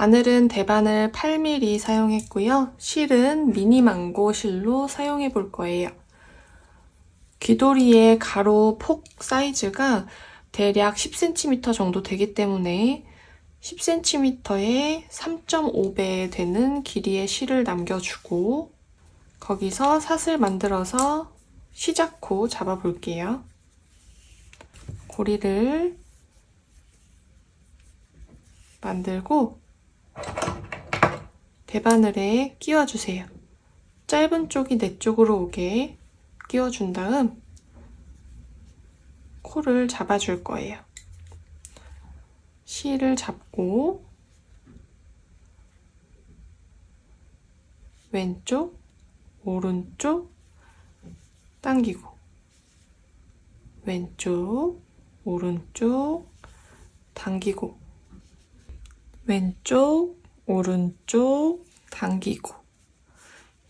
바늘은 대바늘 8mm 사용했고요. 실은 미니망고 실로 사용해 볼 거예요. 귀돌이의 가로 폭 사이즈가 대략 10cm 정도 되기 때문에 10cm에 3.5배 되는 길이의 실을 남겨주고 거기서 사슬 만들어서 시작코 잡아볼게요. 고리를 만들고 대바늘에 끼워주세요. 짧은 쪽이 내 쪽으로 오게 끼워준 다음 코를 잡아줄 거예요. 실을 잡고 왼쪽, 오른쪽 당기고 왼쪽, 오른쪽 당기고 왼쪽, 오른쪽 당기고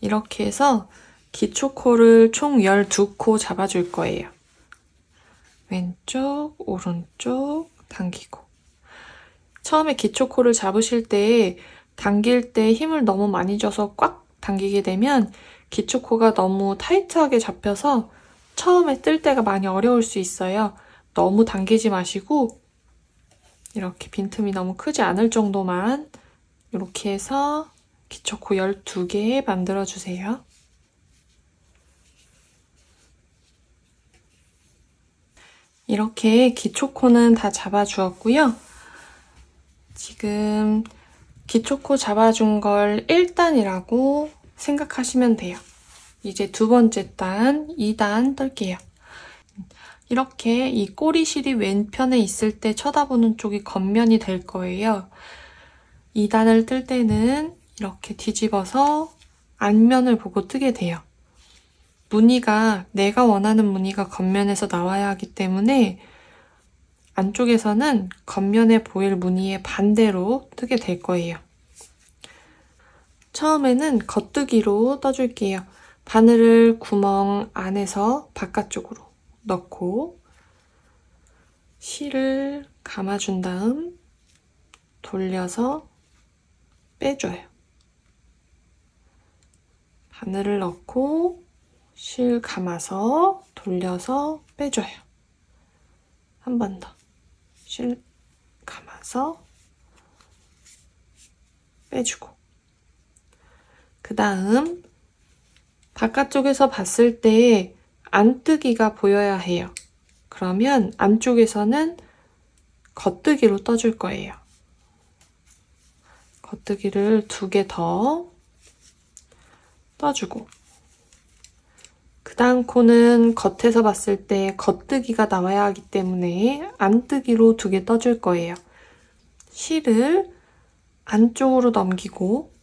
이렇게 해서 기초코를 총 12코 잡아줄 거예요. 왼쪽, 오른쪽 당기고 처음에 기초코를 잡으실 때 당길 때 힘을 너무 많이 줘서 꽉 당기게 되면 기초코가 너무 타이트하게 잡혀서 처음에 뜰 때가 많이 어려울 수 있어요. 너무 당기지 마시고 이렇게 빈틈이 너무 크지 않을 정도만 이렇게 해서 기초코 12개 만들어주세요. 이렇게 기초코는 다 잡아주었고요. 지금 기초코 잡아준 걸 1단이라고 생각하시면 돼요. 이제 두 번째 단, 2단 떨게요. 이렇게 이 꼬리실이 왼편에 있을 때 쳐다보는 쪽이 겉면이 될 거예요. 2단을 뜰 때는 이렇게 뒤집어서 앞면을 보고 뜨게 돼요. 무늬가 내가 원하는 무늬가 겉면에서 나와야 하기 때문에 안쪽에서는 겉면에 보일 무늬의 반대로 뜨게 될 거예요. 처음에는 겉뜨기로 떠줄게요. 바늘을 구멍 안에서 바깥쪽으로 넣고 실을 감아준 다음 돌려서 빼줘요. 바늘을 넣고 실 감아서 돌려서 빼줘요. 한 번 더. 실 감아서 빼주고 그 다음 바깥쪽에서 봤을 때 안뜨기가 보여야 해요. 그러면 안쪽에서는 겉뜨기로 떠줄 거예요. 겉뜨기를 2개 더 떠주고 그 다음 코는 겉에서 봤을 때 겉뜨기가 나와야 하기 때문에 안뜨기로 2개 떠줄 거예요. 실을 안쪽으로 넘기고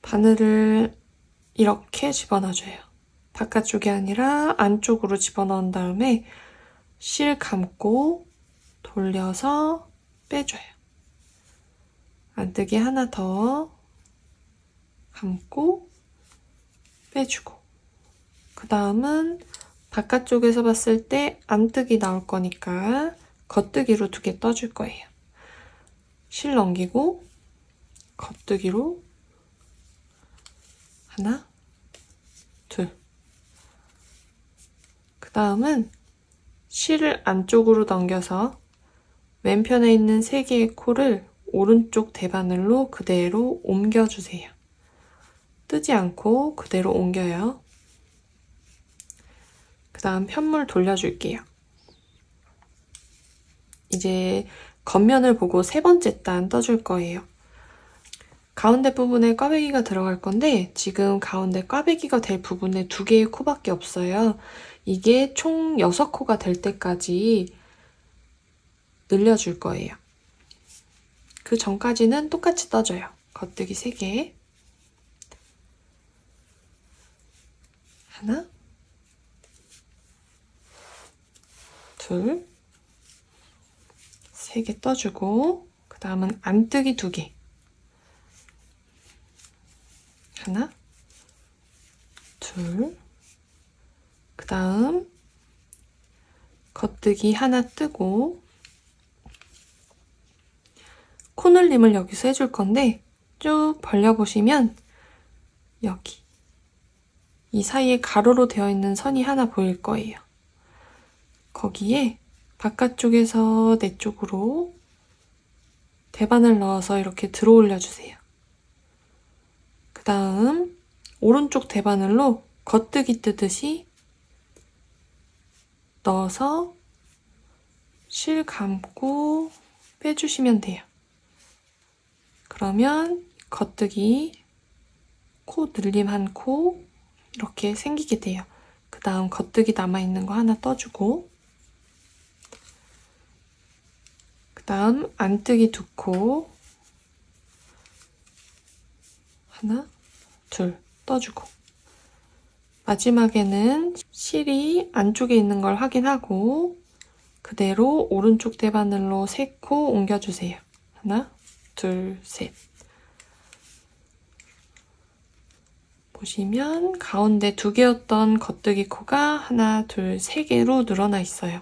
바늘을 이렇게 집어넣어줘요. 바깥쪽이 아니라 안쪽으로 집어넣은 다음에 실 감고 돌려서 빼줘요. 안뜨기 하나 더 감고 빼주고 그 다음은 바깥쪽에서 봤을 때 안뜨기 나올 거니까 겉뜨기로 2개 떠줄 거예요. 실 넘기고 겉뜨기로 하나, 둘. 그 다음은 실을 안쪽으로 넘겨서 왼편에 있는 3개의 코를 오른쪽 대바늘로 그대로 옮겨주세요. 뜨지 않고 그대로 옮겨요. 그 다음 편물 돌려줄게요. 이제 겉면을 보고 3번째 단 떠줄 거예요. 가운데 부분에 꽈배기가 들어갈 건데 지금 가운데 꽈배기가 될 부분에 2개의 코밖에 없어요. 이게 총 6코가 될 때까지 늘려줄 거예요. 그 전까지는 똑같이 떠줘요. 겉뜨기 3개. 하나, 둘, 3개 떠주고 그 다음은 안뜨기 2개. 하나, 둘, 그 다음 겉뜨기 하나 뜨고 코늘림을 여기서 해줄 건데 쭉 벌려보시면 여기 이 사이에 가로로 되어 있는 선이 하나 보일 거예요. 거기에 바깥쪽에서 내 쪽으로 대반을 넣어서 이렇게 들어 올려주세요. 그 다음 오른쪽 대바늘로 겉뜨기 뜨듯이 넣어서 실 감고 빼주시면 돼요. 그러면 겉뜨기 코 늘림 한 코 이렇게 생기게 돼요. 그 다음 겉뜨기 남아있는 거 하나 떠주고 그 다음 안뜨기 두 코 하나, 둘 떠주고 마지막에는 실이 안쪽에 있는 걸 확인하고 그대로 오른쪽 대바늘로 3코 옮겨주세요. 하나, 둘, 셋. 보시면 가운데 2개였던 겉뜨기 코가 하나, 둘, 3개로 늘어나 있어요.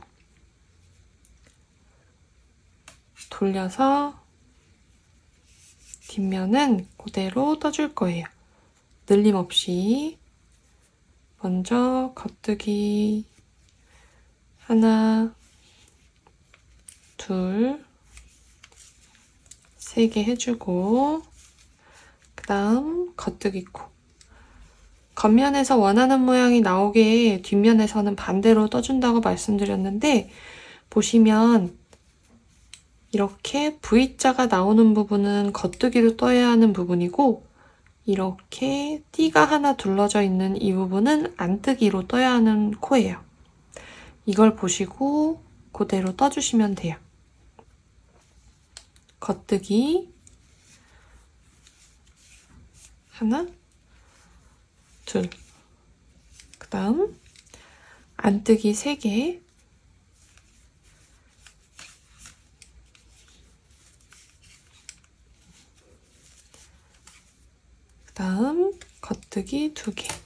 돌려서 뒷면은 그대로 떠줄 거예요. 늘림 없이 먼저 겉뜨기 하나, 둘, 3개 해주고 그 다음 겉뜨기 코 겉면에서 원하는 모양이 나오게 뒷면에서는 반대로 떠준다고 말씀드렸는데 보시면 이렇게 V자가 나오는 부분은 겉뜨기로 떠야 하는 부분이고 이렇게 띠가 하나 둘러져 있는 이 부분은 안뜨기로 떠야 하는 코예요. 이걸 보시고 그대로 떠주시면 돼요. 겉뜨기 하나, 둘, 그 다음 안뜨기 3개 그 다음 겉뜨기 2개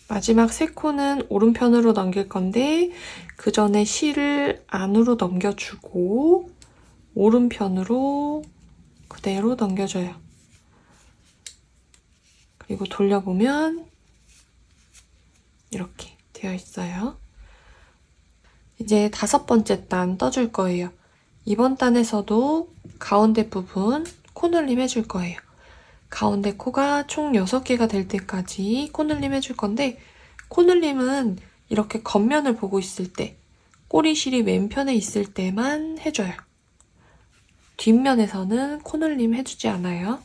마지막 3코는 오른편으로 넘길 건데 그 전에 실을 안으로 넘겨주고 오른편으로 그대로 넘겨줘요. 그리고 돌려보면 이렇게 되어 있어요. 이제 5번째 단 떠줄 거예요. 이번 단에서도 가운데 부분 코늘림 해줄 거예요. 가운데 코가 총 6개가 될 때까지 코늘림 해줄 건데 코늘림은 이렇게 겉면을 보고 있을 때 꼬리실이 왼편에 있을 때만 해줘요. 뒷면에서는 코늘림 해주지 않아요.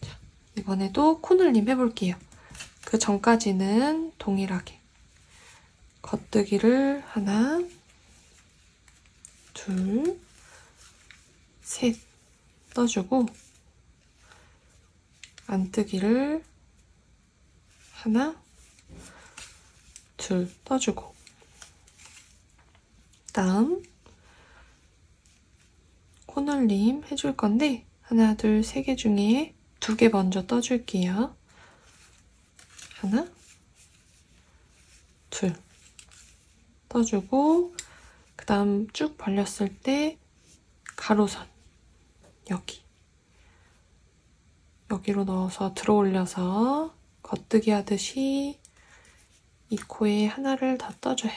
자, 이번에도 코늘림 해볼게요. 그 전까지는 동일하게 겉뜨기를 하나, 둘, 셋 떠주고 안뜨기를 하나, 둘 떠주고 다음 코늘림 해줄 건데 하나, 둘, 3개 중에 2개 먼저 떠줄게요. 하나, 둘 떠주고 그 다음 쭉 벌렸을 때 가로선 여기로 넣어서 들어 올려서 겉뜨기 하듯이 이 코에 하나를 더 떠줘요.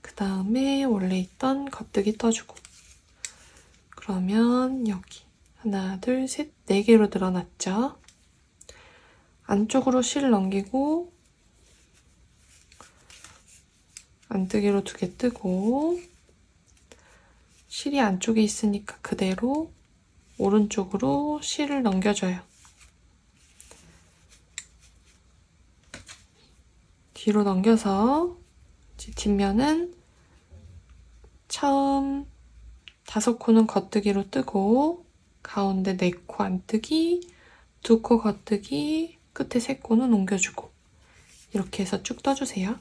그 다음에 원래 있던 겉뜨기 떠주고 그러면 여기 하나, 둘, 셋, 4개로 늘어났죠? 안쪽으로 실 넘기고 안뜨기로 2개 뜨고 실이 안쪽에 있으니까 그대로 오른쪽으로 실을 넘겨줘요. 뒤로 넘겨서 이제 뒷면은 처음 5코는 겉뜨기로 뜨고 가운데 4코 안뜨기, 2코 겉뜨기, 끝에 3코는 옮겨주고 이렇게 해서 쭉 떠주세요.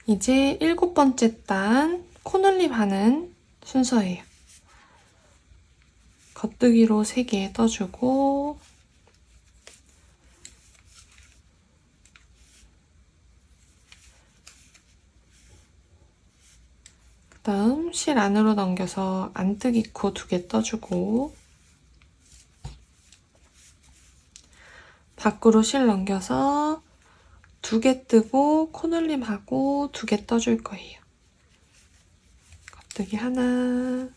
이제 7번째 단 코늘림 하는 순서예요. 겉뜨기로 3개 떠주고 그다음 실 안으로 넘겨서 안뜨기 코 2개 떠주고 밖으로 실 넘겨서 2개 뜨고 코늘림하고 2개 떠줄 거예요. 겉뜨기 하나,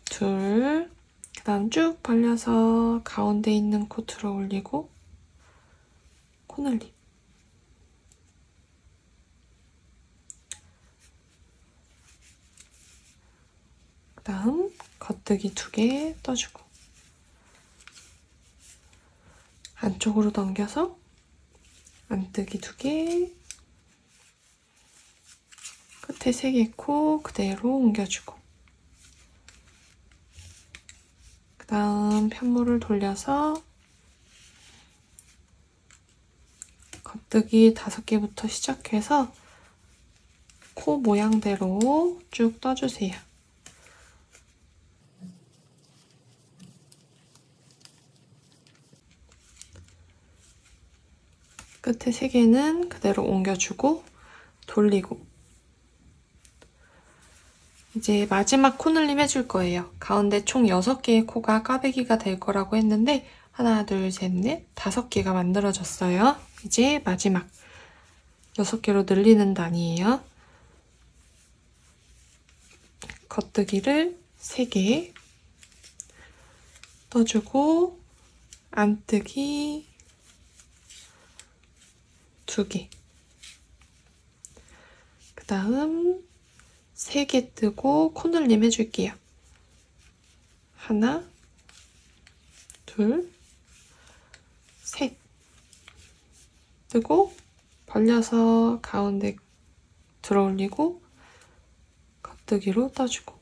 둘, 그 다음 쭉 벌려서 가운데 있는 코 들어 올리고 코늘림. 그 다음 겉뜨기 2개 떠주고 안쪽으로 넘겨서 안뜨기 2개, 끝에 3개 코 그대로 옮겨주고 그 다음 편물을 돌려서 겉뜨기 5개부터 시작해서 코 모양대로 쭉 떠주세요. 끝에 3개는 그대로 옮겨주고 돌리고 이제 마지막 코늘림 해줄 거예요. 가운데 총 6개의 코가 꽈배기가 될 거라고 했는데 하나, 둘, 셋, 넷, 5개가 만들어졌어요. 이제 마지막 6개로 늘리는 단위예요. 겉뜨기를 3개 떠주고 안뜨기 2개 그 다음 3개 뜨고 코늘림 해줄게요. 하나, 둘, 셋 뜨고 벌려서 가운데 들어 올리고 겉뜨기로 떠주고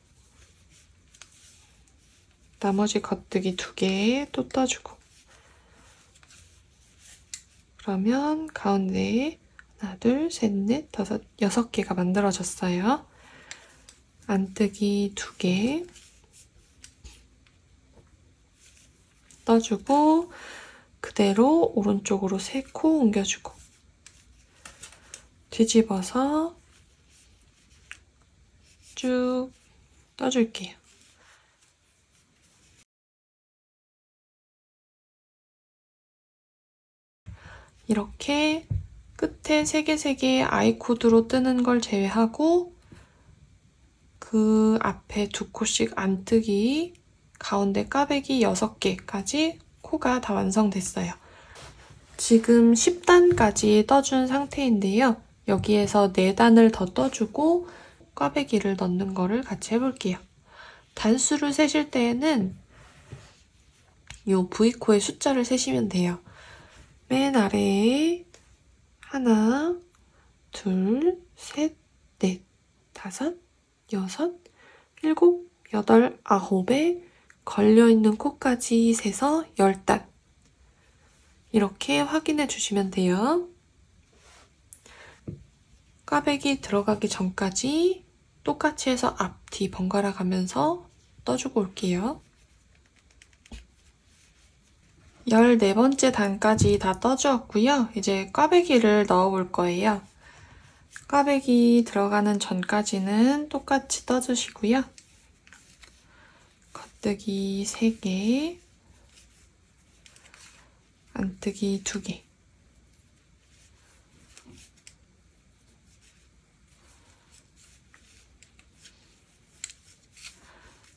나머지 겉뜨기 2개 또 떠주고 그러면 가운데에 하나, 둘, 셋, 넷, 5, 6개가 만들어졌어요. 안뜨기 2개 떠주고 그대로 오른쪽으로 3코 옮겨주고 뒤집어서 쭉 떠줄게요. 이렇게 끝에 3개 아이코드로 뜨는 걸 제외하고 그 앞에 2코씩 안뜨기, 가운데 꽈배기 6개까지 코가 다 완성됐어요. 지금 10단까지 떠준 상태인데요. 여기에서 4단을 더 떠주고 꽈배기를 넣는 거를 같이 해볼게요. 단수를 세실 때에는 이 V코의 숫자를 세시면 돼요. 맨 아래에 하나, 둘, 셋, 넷, 5, 6, 7, 8, 9에 걸려있는 코까지 세서 10단 이렇게 확인해 주시면 돼요. 꽈배기 들어가기 전까지 똑같이 해서 앞, 뒤 번갈아 가면서 떠주고 올게요. 14번째 단까지 다 떠주었고요. 이제 꽈배기를 넣어볼 거예요. 꽈배기 들어가는 전까지는 똑같이 떠주시고요. 겉뜨기 3개, 안뜨기 2개.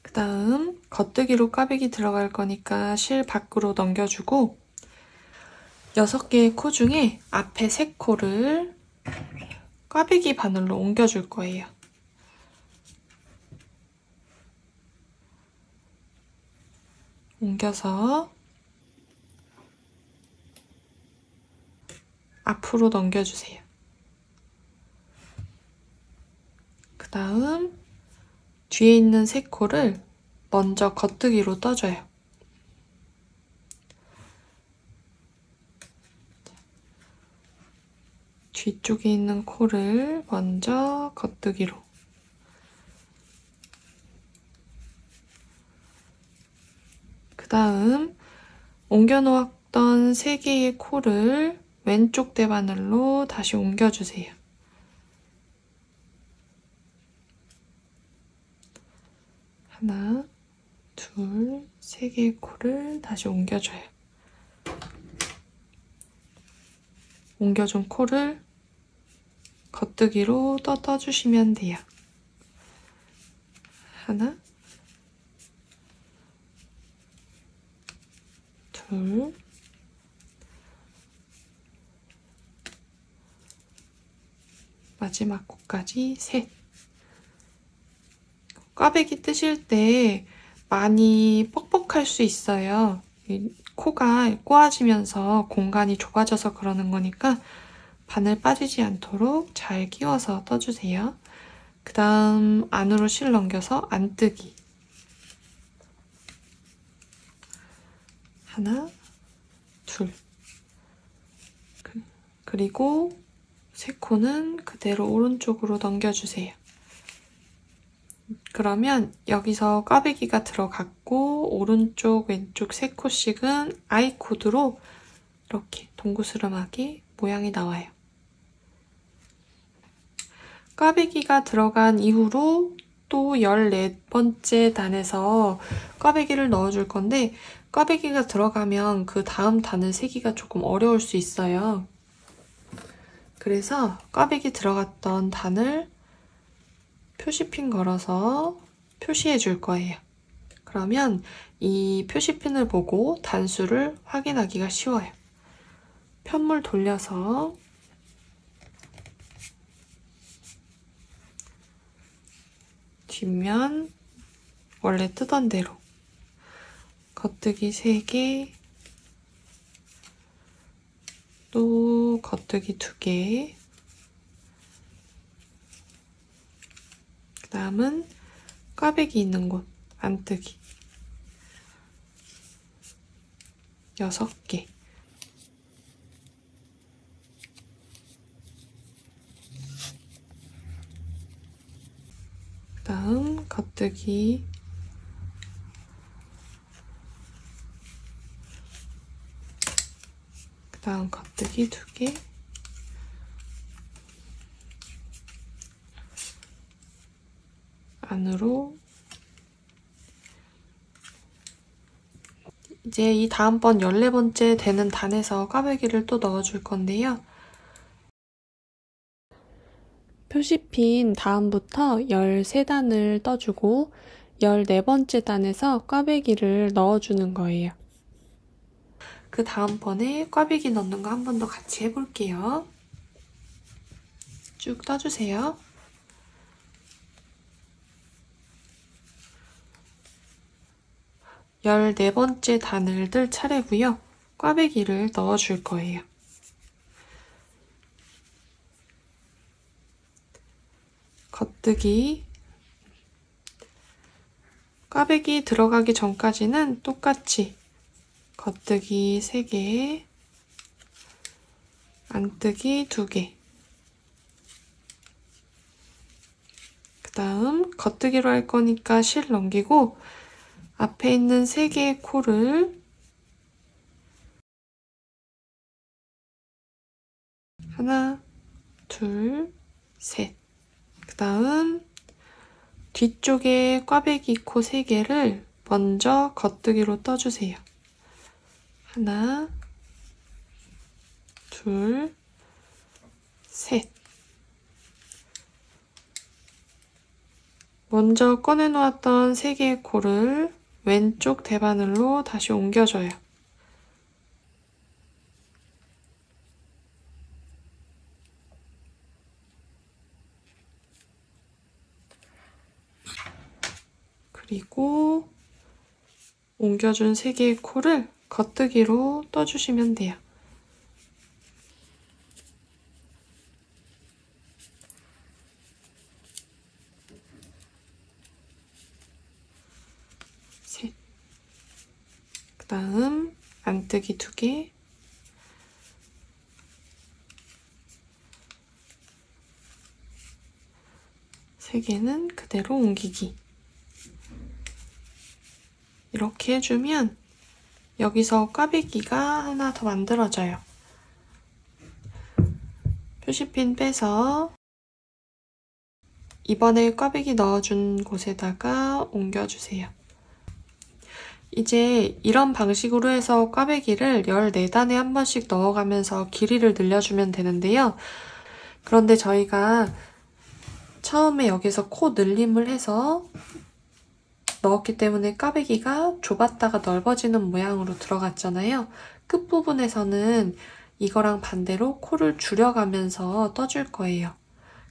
그 다음 겉뜨기로 꽈배기 들어갈 거니까 실 밖으로 넘겨주고 6개의 코 중에 앞에 3코를 꽈배기 바늘로 옮겨줄 거예요. 옮겨서 앞으로 넘겨주세요. 그 다음 뒤에 있는 3코를 먼저 겉뜨기로 떠줘요. 뒤쪽에 있는 코를 먼저 겉뜨기로 그 다음 옮겨 놓았던 3개의 코를 왼쪽 대바늘로 다시 옮겨주세요. 하나, 둘, 3개의 코를 다시 옮겨줘요. 옮겨준 코를 겉뜨기로 떠주시면 돼요. 하나, 둘, 마지막 코까지 셋. 꽈배기 뜨실 때 많이 뻑뻑할 수 있어요. 코가 꼬아지면서 공간이 좁아져서 그러는 거니까 바늘 빠지지 않도록 잘 끼워서 떠주세요. 그 다음 안으로 실 넘겨서 안뜨기. 하나, 둘. 그리고 3코는 그대로 오른쪽으로 넘겨주세요. 그러면 여기서 꽈배기가 들어갔고 오른쪽, 왼쪽 3코씩은 아이코드로 이렇게 동그스름하게 모양이 나와요. 꽈배기가 들어간 이후로 또 14번째 단에서 꽈배기를 넣어줄 건데 꽈배기가 들어가면 그 다음 단을 세기가 조금 어려울 수 있어요. 그래서 꽈배기 들어갔던 단을 표시핀 걸어서 표시해 줄 거예요. 그러면 이 표시핀을 보고 단수를 확인하기가 쉬워요. 편물 돌려서 뒷면 원래 뜨던 대로 겉뜨기 3개, 또 겉뜨기 2개, 그 다음은 꽈배기 있는 곳 안뜨기 6개. 그 다음 겉뜨기 그 다음 겉뜨기 2개, 안으로. 이제 이 다음번 14번째 되는 단에서 꽈배기를 또 넣어줄 건데요. 표시핀 다음부터 13단을 떠주고 14번째 단에서 꽈배기를 넣어주는 거예요. 그 다음번에 꽈배기 넣는 거 한 번 더 같이 해볼게요. 쭉 떠주세요. 열네 번째 단을 뜰 차례고요. 꽈배기를 넣어줄 거예요. 겉뜨기. 꽈배기 들어가기 전까지는 똑같이 겉뜨기 3개, 안뜨기 2개. 그 다음 겉뜨기로 할 거니까 실 넘기고 앞에 있는 3개의 코를 하나, 둘, 셋. 그 다음 뒤쪽에 꽈배기 코 3개를 먼저 겉뜨기로 떠주세요. 하나, 둘, 셋. 먼저 꺼내놓았던 3개의 코를 왼쪽 대바늘로 다시 옮겨줘요. 그리고 옮겨준 3개의 코를 겉뜨기로 떠주시면 돼요. 셋. 그 다음 안뜨기 2개. 세 개는 그대로 옮기기. 이렇게 해주면 여기서 꽈배기가 하나 더 만들어져요. 표시핀 빼서 이번에 꽈배기 넣어준 곳에다가 옮겨주세요. 이제 이런 방식으로 해서 꽈배기를 14단에 한 번씩 넣어가면서 길이를 늘려주면 되는데요. 그런데 저희가 처음에 여기서 코 늘림을 해서 넣었기 때문에 꽈배기가 좁았다가 넓어지는 모양으로 들어갔잖아요. 끝부분에서는 이거랑 반대로 코를 줄여가면서 떠줄 거예요.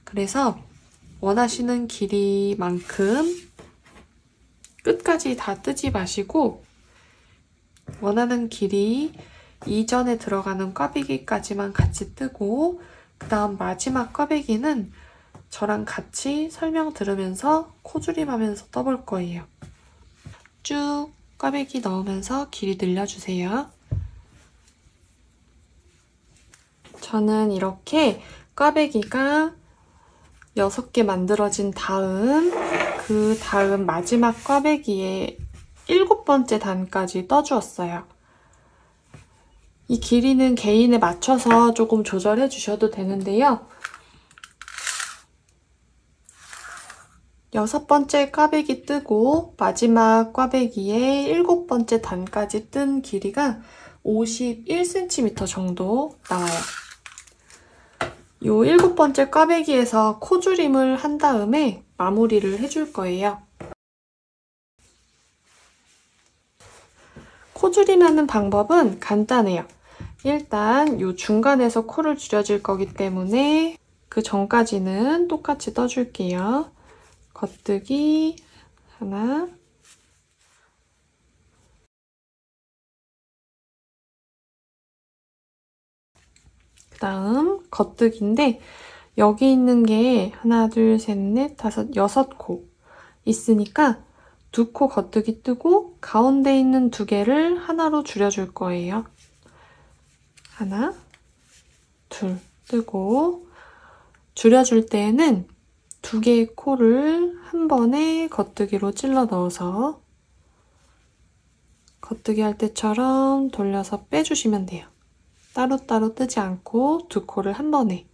그래서 원하시는 길이만큼 끝까지 다 뜨지 마시고 원하는 길이 이전에 들어가는 꽈배기까지만 같이 뜨고 그 다음 마지막 꽈배기는 저랑 같이 설명 들으면서 코줄임하면서 떠볼 거예요. 쭉 꽈배기 넣으면서 길이 늘려주세요. 저는 이렇게 꽈배기가 6개 만들어진 다음 그 다음 마지막 꽈배기에 7번째 단까지 떠주었어요. 이 길이는 개인에 맞춰서 조금 조절해 주셔도 되는데요. 6번째 꽈배기 뜨고 마지막 꽈배기에 7번째 단까지 뜬 길이가 51cm 정도 나와요. 이 7번째 꽈배기에서 코줄임을 한 다음에 마무리를 해줄 거예요. 코줄임하는 방법은 간단해요. 일단 이 중간에서 코를 줄여줄 거기 때문에 그 전까지는 똑같이 떠줄게요. 겉뜨기 하나, 그 다음 겉뜨기인데 여기 있는 게 하나, 둘, 셋, 넷, 다섯, 6코 있으니까 2코 겉뜨기 뜨고 가운데 있는 2개를 하나로 줄여줄 거예요. 하나, 둘 뜨고 줄여줄 때에는 2개의 코를 한 번에 겉뜨기로 찔러 넣어서 겉뜨기 할 때처럼 돌려서 빼주시면 돼요. 따로따로 뜨지 않고 2코를 한 번에.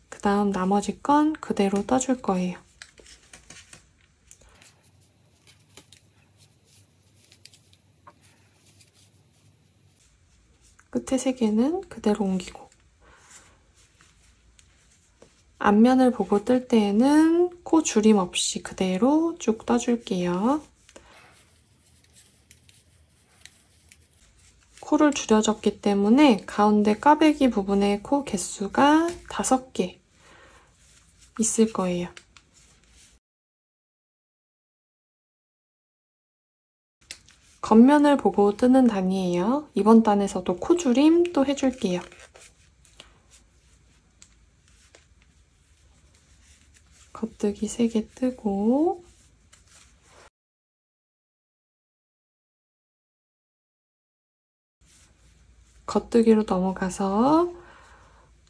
그 다음 나머지 건 그대로 떠줄 거예요. 끝에 3개는 그대로 옮기고 앞면을 보고 뜰 때에는 코 줄임 없이 그대로 쭉 떠줄게요. 코를 줄여줬기 때문에 가운데 꽈배기 부분에 코 개수가 5개 있을 거예요. 겉면을 보고 뜨는 단이에요. 이번 단에서도 코줄임 또 해줄게요. 겉뜨기 3개 뜨고 겉뜨기로 넘어가서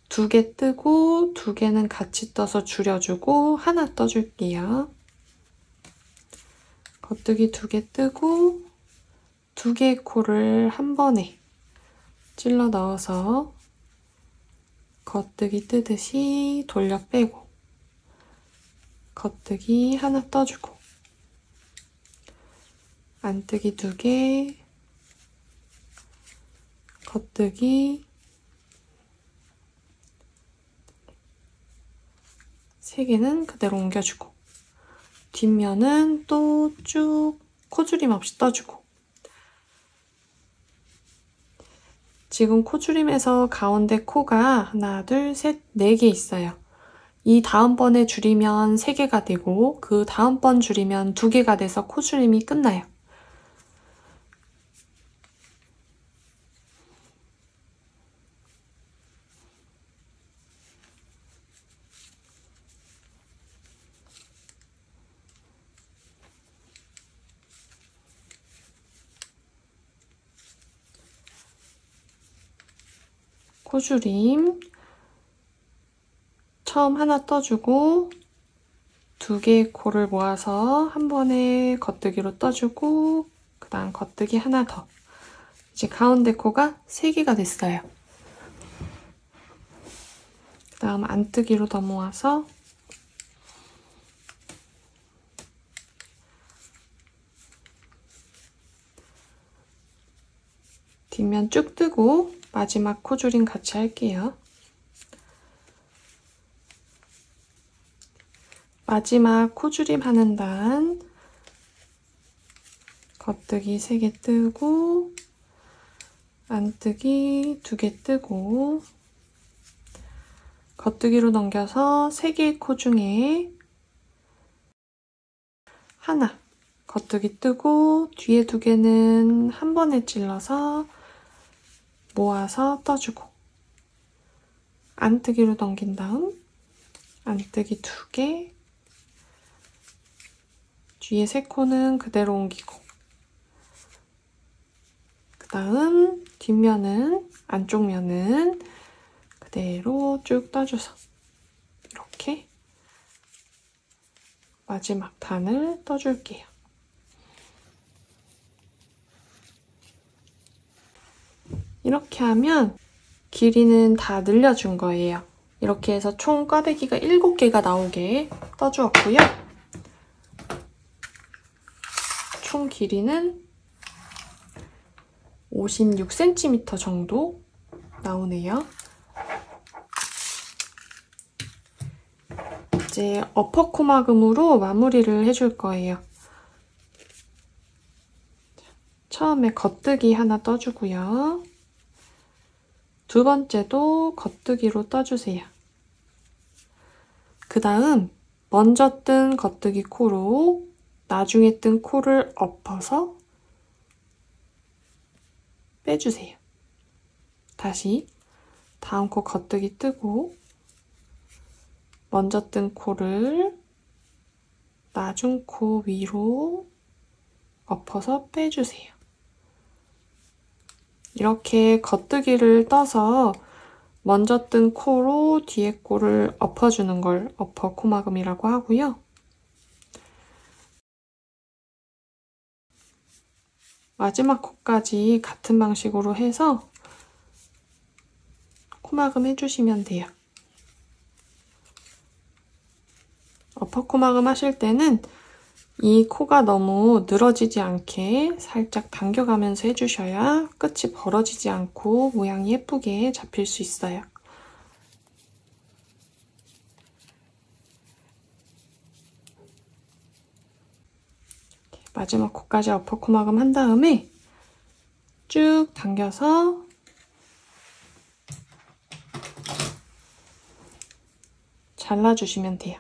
2개 뜨고 2개는 같이 떠서 줄여주고 하나 떠줄게요. 겉뜨기 2개 뜨고 2개의 코를 한 번에 찔러 넣어서 겉뜨기 뜨듯이 돌려 빼고 겉뜨기 하나 떠주고 안뜨기 2개 겉뜨기 3개는 그대로 옮겨주고 뒷면은 또 쭉 코줄임 없이 떠주고 지금 코줄임에서 가운데 코가 하나, 둘, 셋, 4개 있어요. 이 다음번에 줄이면 3개가 되고 그 다음번 줄이면 2개가 돼서 코줄임이 끝나요. 코줄임 처음 하나 떠주고 2개의 코를 모아서 한 번에 겉뜨기로 떠주고 그 다음 겉뜨기 하나 더 이제 가운데 코가 3개가 됐어요. 그 다음 안뜨기로 넘어와서 뒷면 쭉 뜨고 마지막 코줄임 같이 할게요. 마지막 코줄임 하는 단 겉뜨기 3개 뜨고 안뜨기 2개 뜨고 겉뜨기로 넘겨서 3개의 코 중에 하나 겉뜨기 뜨고 뒤에 2개는 한 번에 찔러서 모아서 떠주고 안뜨기로 넘긴 다음 안뜨기 2개 뒤에 3코는 그대로 옮기고 그 다음 뒷면은 안쪽 면은 그대로 쭉 떠줘서 이렇게 마지막 단을 떠줄게요. 이렇게 하면 길이는 다 늘려준 거예요. 이렇게 해서 총 꽈배기가 7개가 나오게 떠주었고요. 총 길이는 56cm 정도 나오네요. 이제 어퍼코막음으로 마무리를 해줄 거예요. 처음에 겉뜨기 하나 떠주고요. 두 번째도 겉뜨기로 떠주세요. 그 다음 먼저 뜬 겉뜨기 코로 나중에 뜬 코를 엎어서 빼주세요. 다시 다음 코 겉뜨기 뜨고 먼저 뜬 코를 나중 코 위로 엎어서 빼주세요. 이렇게 겉뜨기를 떠서 먼저 뜬 코로 뒤에 코를 엎어주는 걸 어퍼코막음이라고 하고요. 마지막 코까지 같은 방식으로 해서 코막음 해주시면 돼요. 어퍼코막음 하실 때는 이 코가 너무 늘어지지 않게 살짝 당겨가면서 해주셔야 끝이 벌어지지 않고 모양이 예쁘게 잡힐 수 있어요. 마지막 코까지 어퍼코막음 한 다음에 쭉 당겨서 잘라주시면 돼요.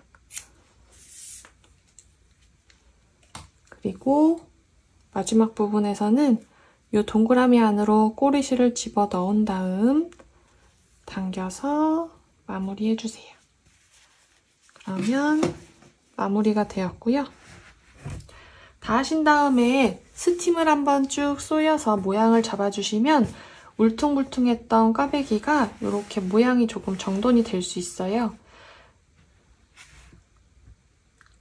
그리고 마지막 부분에서는 이 동그라미 안으로 꼬리실을 집어 넣은 다음 당겨서 마무리해주세요. 그러면 마무리가 되었고요. 다 하신 다음에 스팀을 한번 쭉 쏘여서 모양을 잡아주시면 울퉁불퉁했던 꽈배기가 이렇게 모양이 조금 정돈이 될 수 있어요.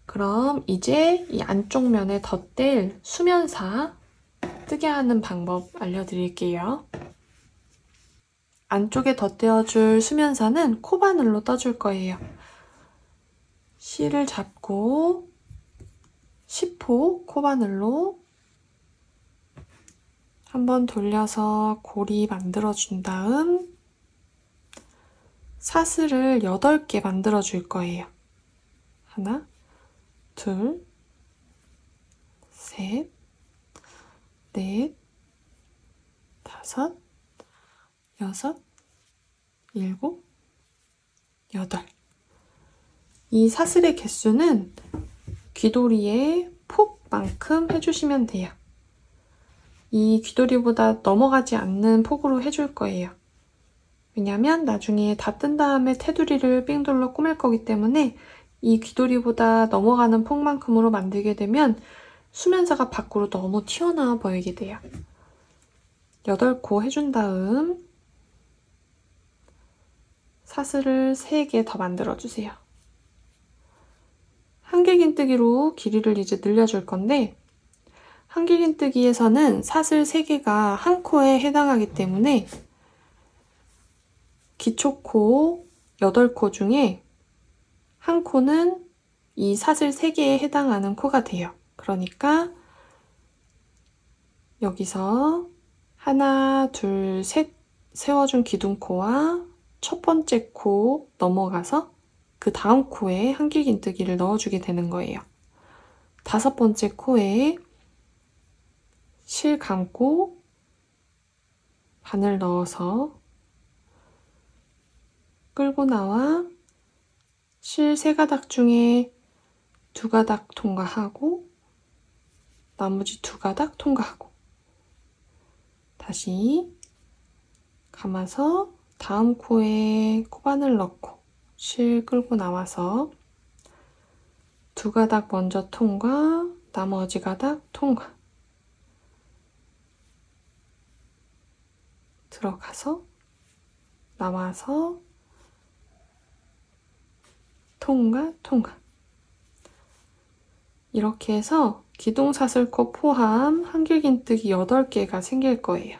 그럼 이제 이 안쪽 면에 덧댈 수면사 뜨게 하는 방법 알려드릴게요. 안쪽에 덧대어줄 수면사는 코바늘로 떠줄 거예요. 실을 잡고 10호 코바늘로 한번 돌려서 고리 만들어준 다음 사슬을 8개 만들어줄 거예요. 하나, 둘, 셋, 넷, 다섯, 여섯, 일곱, 여덟. 이 사슬의 개수는 귀도리의 폭만큼 해주시면 돼요. 이 귀도리보다 넘어가지 않는 폭으로 해줄 거예요. 왜냐면 나중에 다 뜬 다음에 테두리를 삥돌로 꾸밀 거기 때문에 이 귀도리보다 넘어가는 폭만큼으로 만들게 되면 수면사가 밖으로 너무 튀어나와 보이게 돼요. 8코 해준 다음 사슬을 3개 더 만들어주세요. 한길긴뜨기로 길이를 이제 늘려줄 건데 한길긴뜨기에서는 사슬 3개가 한 코에 해당하기 때문에 기초코 8코 중에 한 코는 이 사슬 3개에 해당하는 코가 돼요. 그러니까 여기서 하나, 둘, 셋 세워준 기둥코와 첫 번째 코 넘어가서 그 다음 코에 한길긴뜨기를 넣어주게 되는 거예요. 5번째 코에 실 감고 바늘 넣어서 끌고 나와 실 3가닥 중에 2가닥 통과하고 나머지 2가닥 통과하고 다시 감아서 다음 코에 코바늘 넣고 실 끌고 나와서 2가닥 먼저 통과, 나머지 가닥 통과. 들어가서 나와서 통과, 통과. 이렇게 해서 기둥사슬코 포함 한길긴뜨기 8개가 생길 거예요.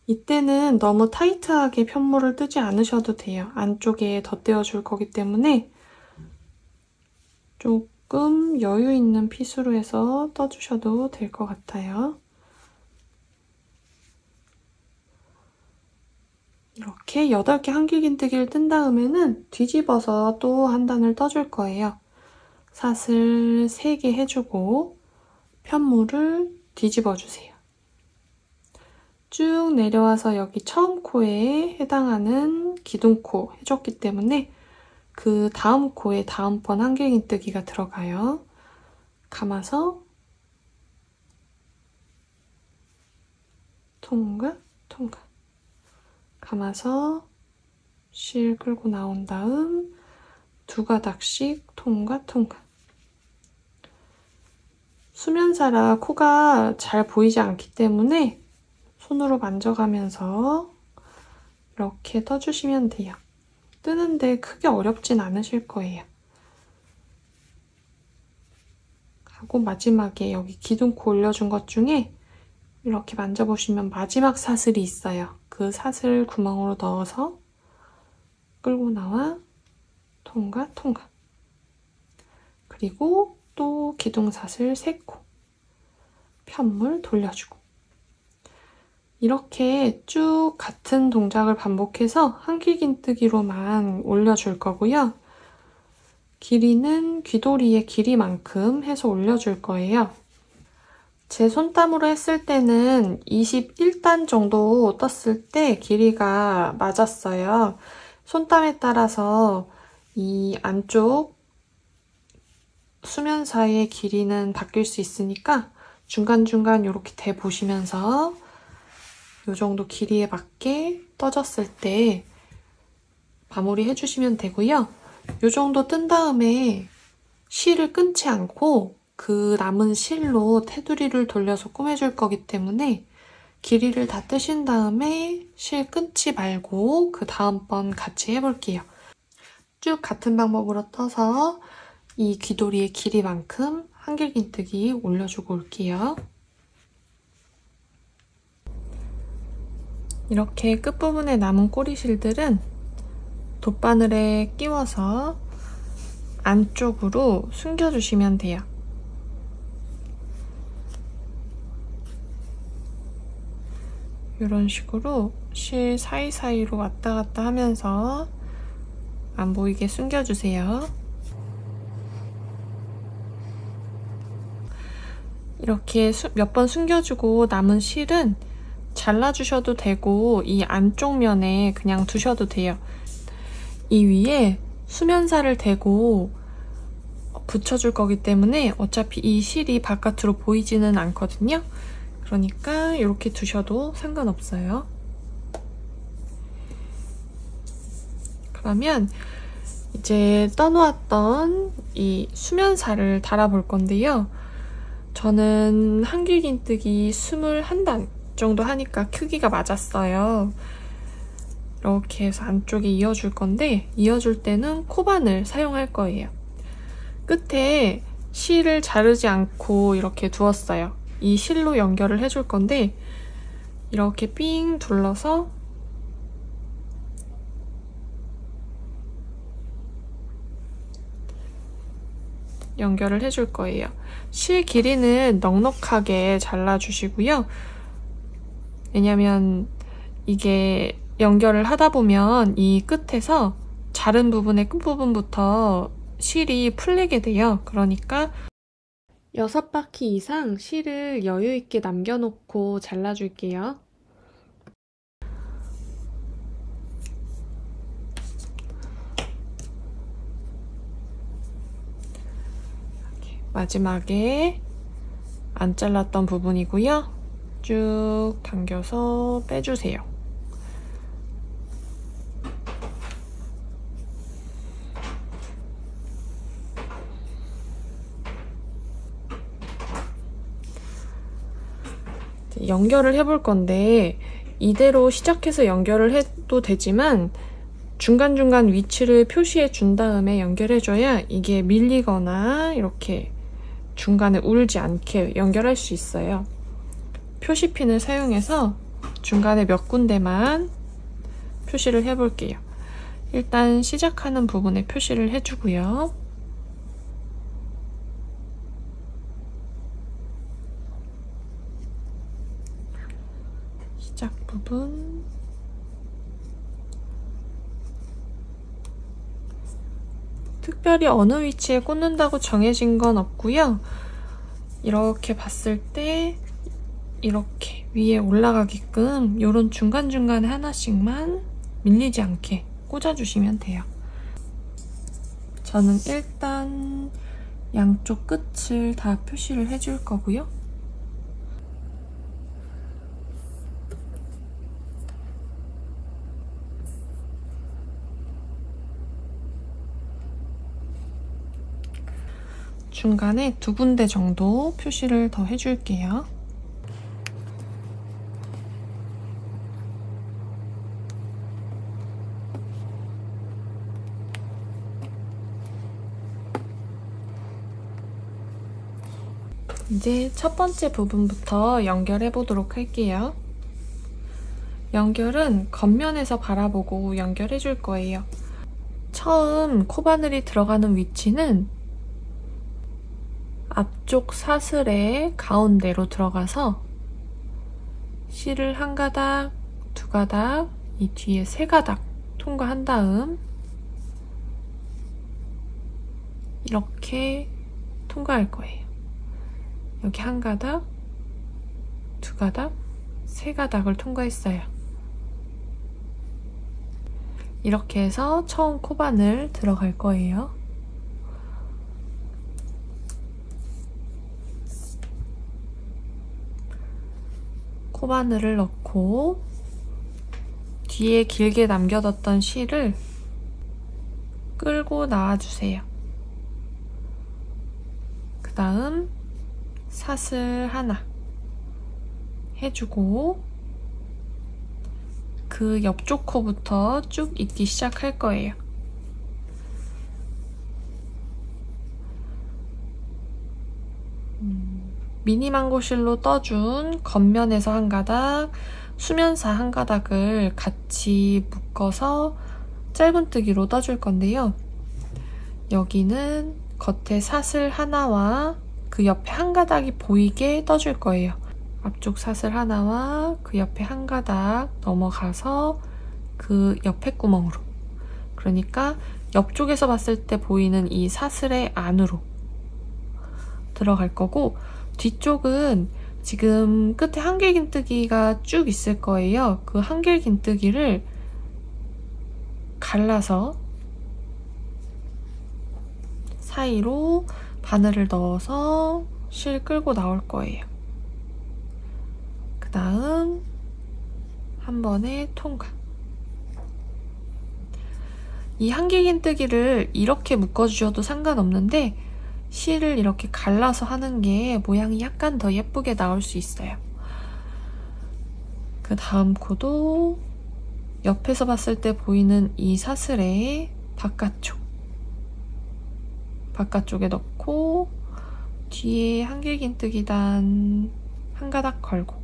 이때는 너무 타이트하게 편물을 뜨지 않으셔도 돼요. 안쪽에 덧대어 줄 거기 때문에 조금 여유 있는 핏으로 해서 떠주셔도 될 것 같아요. 이렇게 8개 한길긴뜨기를 뜬 다음에는 뒤집어서 또 한 단을 떠줄 거예요. 사슬 3개 해주고 편물을 뒤집어 주세요. 쭉 내려와서 여기 처음 코에 해당하는 기둥코 해줬기 때문에 그 다음 코에 다음번 한길긴뜨기가 들어가요. 감아서 통과, 통과. 감아서 실 끌고 나온 다음 2가닥씩 통과, 통과. 수면사라 코가 잘 보이지 않기 때문에 손으로 만져가면서 이렇게 떠주시면 돼요. 뜨는데 크게 어렵진 않으실 거예요. 하고 마지막에 여기 기둥코 올려준 것 중에 이렇게 만져보시면 마지막 사슬이 있어요. 그 사슬 구멍으로 넣어서 끌고 나와 통과, 통과. 그리고 또 기둥사슬 3코 편물 돌려주고 이렇게 쭉 같은 동작을 반복해서 한길긴뜨기로만 올려줄 거고요. 길이는 귀도리의 길이만큼 해서 올려줄 거예요. 제 손땀으로 했을 때는 21단 정도 떴을 때 길이가 맞았어요. 손땀에 따라서 이 안쪽 수면사의 길이는 바뀔 수 있으니까 중간중간 이렇게 대보시면서 이 정도 길이에 맞게 떠졌을 때 마무리 해주시면 되고요. 이 정도 뜬 다음에 실을 끊지 않고 그 남은 실로 테두리를 돌려서 꾸며줄 거기 때문에 길이를 다 뜨신 다음에 실 끊지 말고 그 다음번 같이 해볼게요. 쭉 같은 방법으로 떠서 이 귀도리의 길이만큼 한길긴뜨기 올려주고 올게요. 이렇게 끝부분에 남은 꼬리실들은 돗바늘에 끼워서 안쪽으로 숨겨주시면 돼요. 이런 식으로 실 사이사이로 왔다 갔다 하면서 안 보이게 숨겨주세요. 이렇게 몇 번 숨겨주고 남은 실은 잘라주셔도 되고 이 안쪽 면에 그냥 두셔도 돼요. 이 위에 수면사를 대고 붙여줄 거기 때문에 어차피 이 실이 바깥으로 보이지는 않거든요. 그러니까 이렇게 두셔도 상관없어요. 그러면 이제 떠놓았던 이 수면사를 달아볼 건데요. 저는 한길긴뜨기 21단 정도 하니까 크기가 맞았어요. 이렇게 해서 안쪽에 이어줄 건데 이어줄 때는 코바늘 사용할 거예요. 끝에 실을 자르지 않고 이렇게 두었어요. 이 실로 연결을 해줄 건데 이렇게 삥 둘러서 연결을 해줄 거예요. 실 길이는 넉넉하게 잘라주시고요. 왜냐면 이게 연결을 하다 보면 이 끝에서 자른 부분의 끝부분부터 실이 풀리게 돼요. 그러니까 6바퀴 이상 실을 여유 있게 남겨놓고 잘라줄게요. 마지막에 안 잘랐던 부분이고요. 쭉 당겨서 빼주세요. 연결을 해볼 건데 이대로 시작해서 연결을 해도 되지만 중간중간 위치를 표시해 준 다음에 연결해줘야 이게 밀리거나 이렇게 중간에 울지 않게 연결할 수 있어요. 표시핀을 사용해서 중간에 몇 군데만 표시를 해볼게요. 일단 시작하는 부분에 표시를 해주고요. 시작 부분, 특별히 어느 위치에 꽂는다고 정해진 건 없고요. 이렇게 봤을 때 이렇게 위에 올라가게끔 이런 중간중간에 하나씩만 밀리지 않게 꽂아주시면 돼요. 저는 일단 양쪽 끝을 다 표시를 해줄 거고요. 중간에 2군데 정도 표시를 더 해줄게요. 이제 첫 번째 부분부터 연결해 보도록 할게요. 연결은 겉면에서 바라보고 연결해 줄 거예요. 처음 코바늘이 들어가는 위치는 앞쪽 사슬의 가운데로 들어가서 실을 1가닥, 2가닥, 이 뒤에 3가닥 통과한 다음 이렇게 통과할 거예요. 여기 1가닥, 2가닥, 3가닥을 통과했어요. 이렇게 해서 처음 코바늘 들어갈 거예요. 코바늘을 넣고 뒤에 길게 남겨뒀던 실을 끌고 나와주세요. 그 다음 사슬 하나 해주고 그 옆쪽 코부터 쭉 잇기 시작할 거예요. 미니망고실로 떠준 겉면에서 1가닥, 수면사 1가닥을 같이 묶어서 짧은뜨기로 떠줄 건데요. 여기는 겉에 사슬 하나와 그 옆에 1가닥이 보이게 떠줄 거예요. 앞쪽 사슬 하나와 그 옆에 1가닥 넘어가서 그 옆에 구멍으로, 그러니까 옆쪽에서 봤을 때 보이는 이 사슬의 안으로 들어갈 거고, 뒤쪽은 지금 끝에 한길긴뜨기가 쭉 있을 거예요. 그 한길긴뜨기를 갈라서 사이로 바늘을 넣어서 실 끌고 나올 거예요. 그 다음 한 번에 통과. 이 한길긴뜨기를 이렇게 묶어주셔도 상관없는데 실을 이렇게 갈라서 하는 게 모양이 약간 더 예쁘게 나올 수 있어요. 그 다음 코도 옆에서 봤을 때 보이는 이 사슬의 바깥쪽 바깥쪽에 넣고 뒤에 한길긴뜨기단 한 가닥 걸고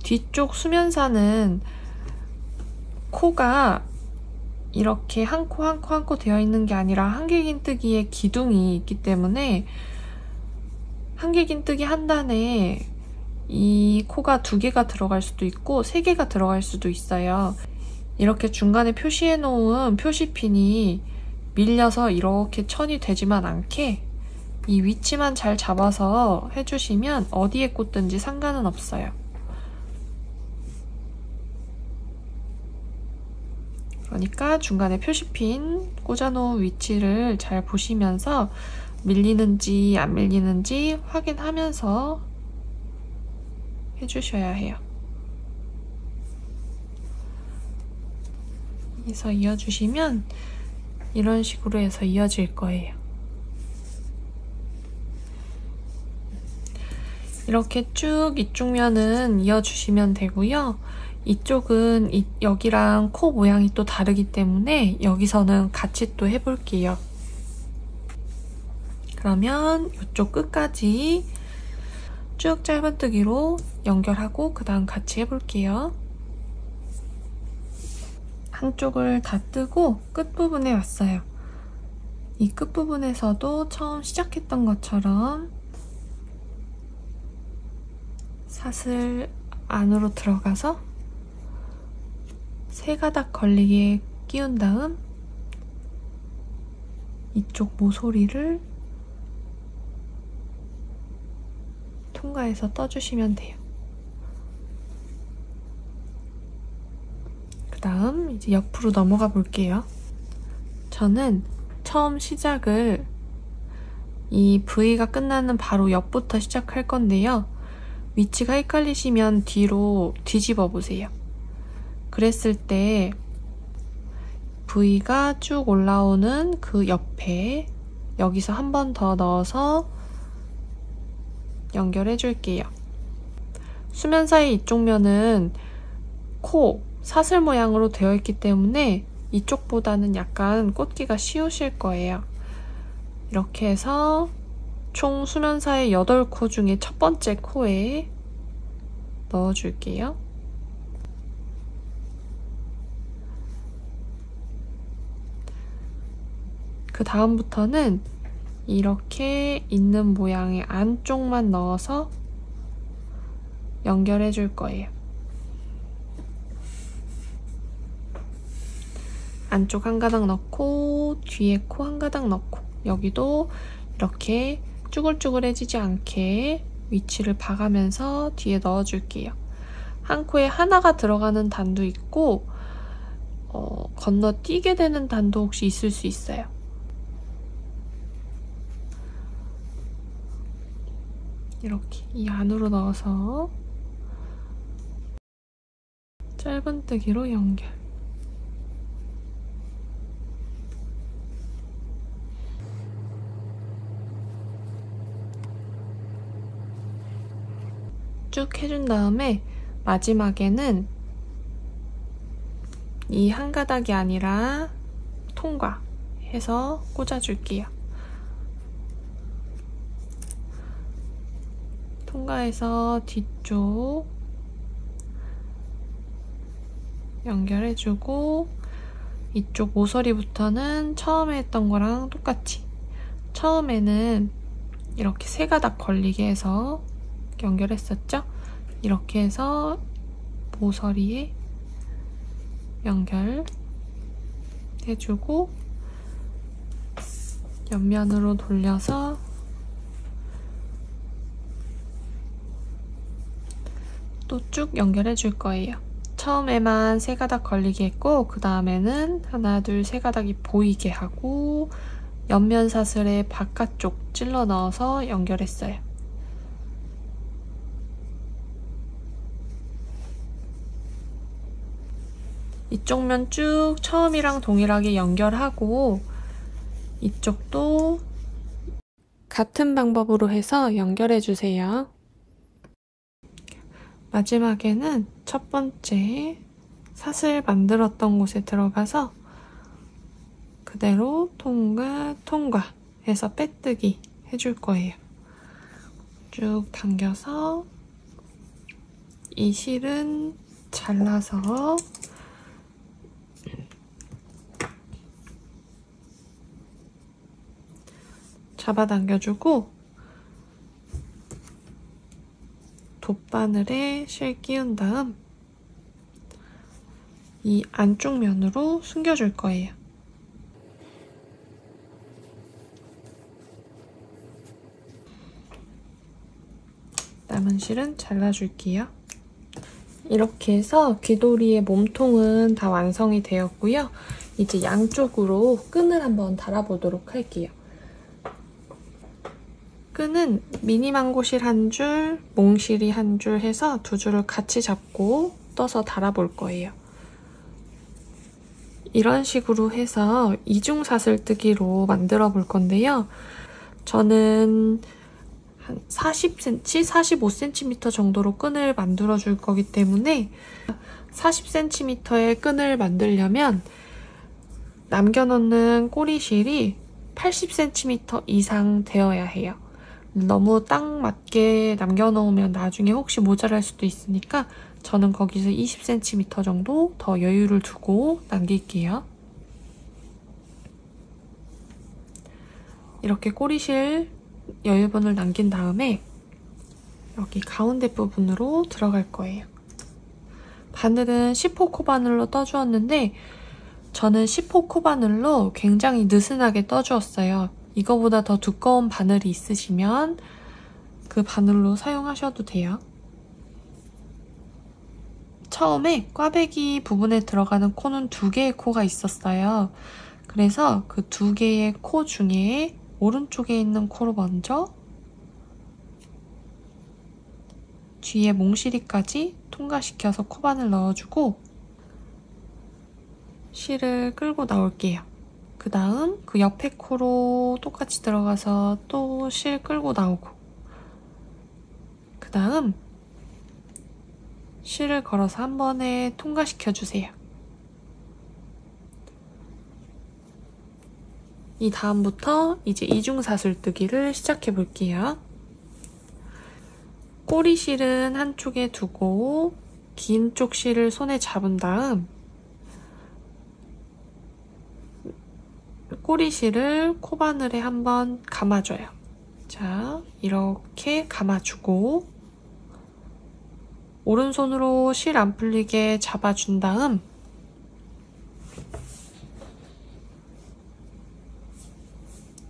뒤쪽 수면사는 코가 이렇게 한 코 한 코 한 코 되어 있는 게 아니라 한길긴뜨기에 기둥이 있기 때문에 한길긴뜨기 한 단에 이 코가 2개가 들어갈 수도 있고 3개가 들어갈 수도 있어요. 이렇게 중간에 표시해 놓은 표시핀이 밀려서 이렇게 천이 되지만 않게 이 위치만 잘 잡아서 해주시면 어디에 꽂든지 상관은 없어요. 그러니까 중간에 표시핀 꽂아놓은 위치를 잘 보시면서 밀리는지 안 밀리는지 확인하면서 해주셔야 해요. 여기서 이어주시면 이런 식으로 해서 이어질 거예요. 이렇게 쭉 이쪽 면은 이어주시면 되고요. 이쪽은 여기랑 코 모양이 또 다르기 때문에 여기서는 같이 또 해볼게요. 그러면 이쪽 끝까지 쭉 짧은뜨기로 연결하고 그 다음 같이 해볼게요. 한쪽을 다 뜨고 끝부분에 왔어요. 이 끝부분에서도 처음 시작했던 것처럼 사슬 안으로 들어가서 3가닥 걸리게 끼운 다음 이쪽 모서리를 통과해서 떠주시면 돼요. 그 다음 이제 옆으로 넘어가 볼게요. 저는 처음 시작을 이 V가 끝나는 바로 옆부터 시작할 건데요. 위치가 헷갈리시면 뒤로 뒤집어 보세요. 그랬을 때 V가 쭉 올라오는 그 옆에 여기서 한 번 더 넣어서 연결해 줄게요. 수면사의 이쪽 면은 코, 사슬 모양으로 되어 있기 때문에 이쪽보다는 약간 꽂기가 쉬우실 거예요. 이렇게 해서 총 수면사의 8코 중에 첫 번째 코에 넣어줄게요. 그 다음부터는 이렇게 있는 모양의 안쪽만 넣어서 연결해 줄 거예요. 안쪽 한 가닥 넣고 뒤에 코 한 가닥 넣고 여기도 이렇게 쭈글쭈글해지지 않게 위치를 봐가면서 뒤에 넣어줄게요. 한 코에 하나가 들어가는 단도 있고 건너뛰게 되는 단도 혹시 있을 수 있어요. 이렇게 이 안으로 넣어서 짧은뜨기로 연결. 쭉 해준 다음에 마지막에는 이 한 가닥이 아니라 통과해서 꽂아줄게요. 통과해서 뒤쪽 연결해주고 이쪽 모서리부터는 처음에 했던 거랑 똑같이 처음에는 이렇게 3가닥 걸리게 해서 연결했었죠? 이렇게 해서 모서리에 연결해주고 옆면으로 돌려서 또 쭉 연결해 줄 거예요. 처음에만 3가닥 걸리게 했고 그 다음에는 하나, 둘, 3가닥이 보이게 하고 옆면 사슬의 바깥쪽 찔러 넣어서 연결했어요. 이쪽 면 쭉 처음이랑 동일하게 연결하고 이쪽도 같은 방법으로 해서 연결해 주세요. 마지막에는 첫 번째 사슬 만들었던 곳에 들어가서 그대로 통과, 통과 해서 빼뜨기 해줄 거예요. 쭉 당겨서 이 실은 잘라서 잡아당겨주고 돗바늘에 실 끼운 다음 이 안쪽 면으로 숨겨줄 거예요. 남은 실은 잘라줄게요. 이렇게 해서 귀돌이의 몸통은 다 완성이 되었고요. 이제 양쪽으로 끈을 한번 달아보도록 할게요. 끈은 미니망고실 한 줄, 몽실이 한 줄 해서 두 줄을 같이 잡고 떠서 달아볼 거예요. 이런 식으로 해서 이중 사슬뜨기로 만들어 볼 건데요. 저는 한 40cm, 45cm 정도로 끈을 만들어 줄 거기 때문에 40cm의 끈을 만들려면 남겨놓는 꼬리실이 80cm 이상 되어야 해요. 너무 딱 맞게 남겨놓으면 나중에 혹시 모자랄 수도 있으니까 저는 거기서 20cm 정도 더 여유를 두고 남길게요. 이렇게 꼬리실 여유분을 남긴 다음에 여기 가운데 부분으로 들어갈 거예요. 바늘은 10호 코바늘로 떠주었는데 저는 10호 코바늘로 굉장히 느슨하게 떠주었어요. 이거보다 더 두꺼운 바늘이 있으시면 그 바늘로 사용하셔도 돼요. 처음에 꽈배기 부분에 들어가는 코는 2개의 코가 있었어요. 그래서 그 2개의 코 중에 오른쪽에 있는 코로 먼저 뒤에 몽실이까지 통과시켜서 코바늘 넣어주고 실을 끌고 나올게요. 그 다음 그 옆에 코로 똑같이 들어가서 또 실 끌고 나오고 그 다음 실을 걸어서 한 번에 통과시켜주세요. 이 다음부터 이제 이중사슬뜨기를 시작해 볼게요. 꼬리실은 한쪽에 두고 긴 쪽 실을 손에 잡은 다음 꼬리실을 코바늘에 한번 감아줘요. 자, 이렇게 감아주고 오른손으로 실 안 풀리게 잡아준 다음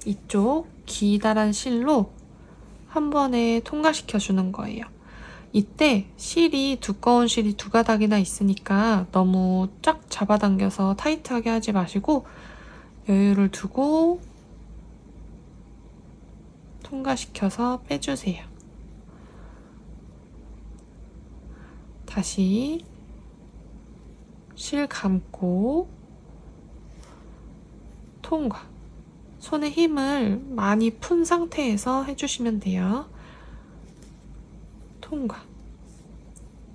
이쪽 기다란 실로 한 번에 통과시켜주는 거예요. 이때 실이 두꺼운 실이 2가닥이나 있으니까 너무 쫙 잡아당겨서 타이트하게 하지 마시고 여유를 두고 통과시켜서 빼주세요. 다시 실 감고 통과. 손에 힘을 많이 푼 상태에서 해주시면 돼요. 통과.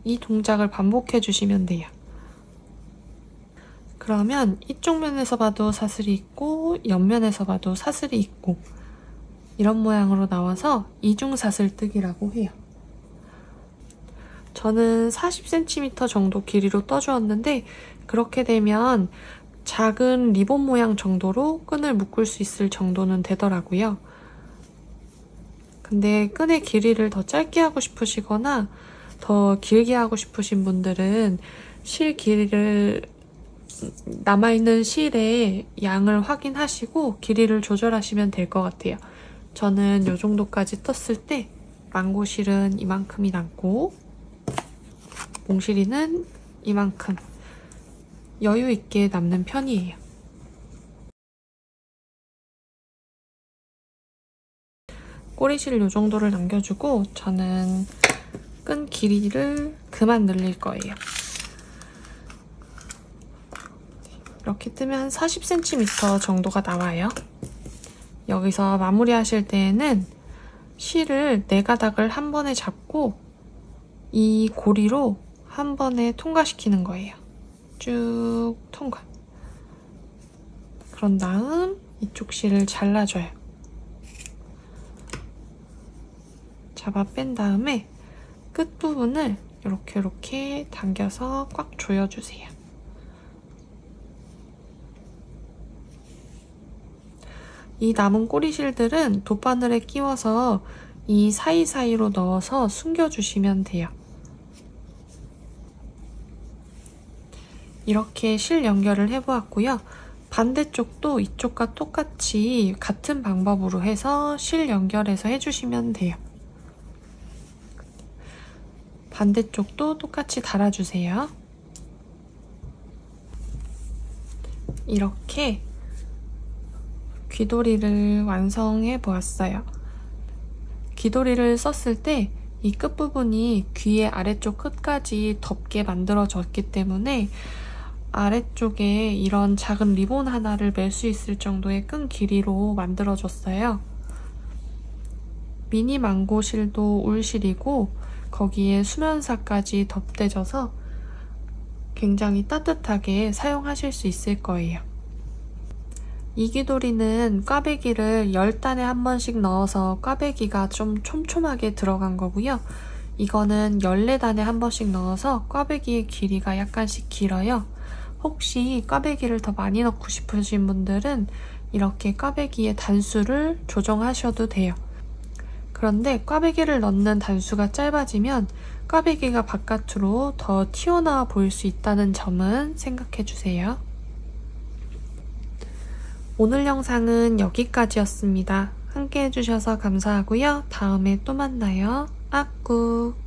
이 동작을 반복해 주시면 돼요. 그러면 이쪽 면에서 봐도 사슬이 있고 옆면에서 봐도 사슬이 있고 이런 모양으로 나와서 이중사슬뜨기라고 해요. 저는 40cm 정도 길이로 떠주었는데 그렇게 되면 작은 리본 모양 정도로 끈을 묶을 수 있을 정도는 되더라고요. 근데 끈의 길이를 더 짧게 하고 싶으시거나 더 길게 하고 싶으신 분들은 실 길이를 남아있는 실의 양을 확인하시고 길이를 조절하시면 될 것 같아요. 저는 이 정도까지 떴을 때 망고실은 이만큼이 남고 몽실이는 이만큼 여유 있게 남는 편이에요. 꼬리실 이 정도를 남겨주고 저는 끈 길이를 그만 늘릴 거예요. 이렇게 뜨면 40cm 정도가 나와요. 여기서 마무리 하실 때에는 실을 4가닥을 한 번에 잡고 이 고리로 한 번에 통과시키는 거예요. 쭉 통과. 그런 다음 이쪽 실을 잘라줘요. 잡아 뺀 다음에 끝부분을 이렇게 당겨서 꽉 조여주세요. 이 남은 꼬리실들은 돗바늘에 끼워서 이 사이사이로 넣어서 숨겨주시면 돼요. 이렇게 실 연결을 해보았고요. 반대쪽도 이쪽과 똑같이 같은 방법으로 해서 실 연결해서 해주시면 돼요. 반대쪽도 똑같이 달아주세요. 이렇게 귀도리를 완성해 보았어요. 귀도리를 썼을 때 이 끝부분이 귀의 아래쪽 끝까지 덮게 만들어졌기 때문에 아래쪽에 이런 작은 리본 하나를 멜 수 있을 정도의 끈 길이로 만들어줬어요. 미니 망고 실도 울실이고 거기에 수면사까지 덧대져서 굉장히 따뜻하게 사용하실 수 있을 거예요. 이 귀도리는 꽈배기를 10단에 한 번씩 넣어서 꽈배기가 좀 촘촘하게 들어간 거고요. 이거는 14단에 한 번씩 넣어서 꽈배기의 길이가 약간씩 길어요. 혹시 꽈배기를 더 많이 넣고 싶으신 분들은 이렇게 꽈배기의 단수를 조정하셔도 돼요. 그런데 꽈배기를 넣는 단수가 짧아지면 꽈배기가 바깥으로 더 튀어나와 보일 수 있다는 점은 생각해주세요. 오늘 영상은 여기까지였습니다. 함께 해주셔서 감사하고요. 다음에 또 만나요. 아꾹!